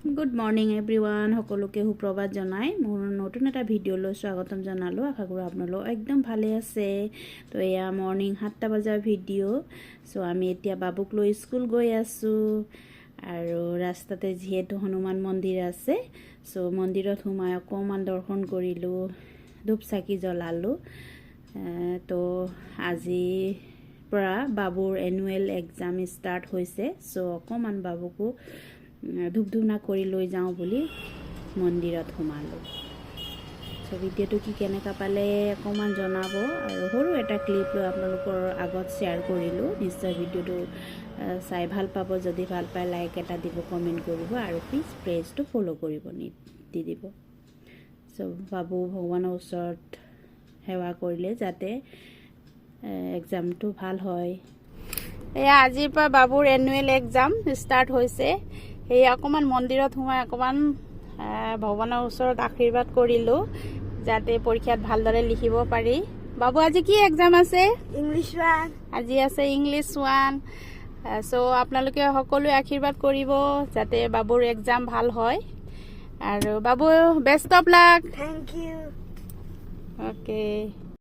Good morning everyone সকলোকে সুপ্ৰভাত জনাই মোৰ নতুন এটা ভিডিঅ'লৈ স্বাগতম জনালোঁ। আশা কৰোঁ আপোনালোক একদম ভালে আছে। তো এয়া মৰ্ণিং 7টা বজাৰ ভিডিঅ'। চ' আমি এতিয়া বাবুক লৈ স্কুল গৈ আছোঁ আৰু ৰাস্তাতে যিহেতু হনুমান মন্দিৰ আছে, চ' মন্দিৰত সোমাই অকণমান দৰ্শন কৰিলোঁ, ধূপ চাকি জ্বলালোঁ। তো আজিৰ পৰা বাবুৰ এনুৱেল এক্সাম ষ্টাৰ্ট হৈছে, চ' অকণমান বাবুকো ধূপ ধূনা কৰি লৈ যাওঁ বুলি মন্দিৰত সোমালোঁ। চ' ভিডিঅ'টো কি কেনেকুৱা পালে অকণমান জনাব আৰু সৰু এটা ক্লিপ লৈ আপোনালোকৰ আগত শ্বেয়াৰ কৰিলোঁ। নিশ্চয় ভিডিঅ'টো চাই ভাল পাব। যদি ভাল পায় লাইক এটা দিব, কমেণ্ট কৰিব আৰু প্লিজ পেজটো ফ'ল' কৰিব দি দিব। চ' বাবু ভগৱানৰ ওচৰত সেৱা কৰিলে যাতে এক্সামটো ভাল হয়। এয়া আজিৰ পৰা বাবুৰ এনুৱেল এক্সাম ষ্টাৰ্ট হৈছে। সেই অকণমান মন্দিৰত সোমাই অকণমান ভগৱানৰ ওচৰত আশীৰ্বাদ কৰিলোঁ যাতে পৰীক্ষাত ভালদৰে লিখিব পাৰি। বাবু আজি কি এক্সাম আছে? ইংলিছ 1 আজি আছে ইংলিছ 1। চ' আপোনালোকে সকলোৱে আশীৰ্বাদ কৰিব যাতে বাবুৰ এক্সাম ভাল হয়। আৰু বাবু best of luck. Thank you. Okay.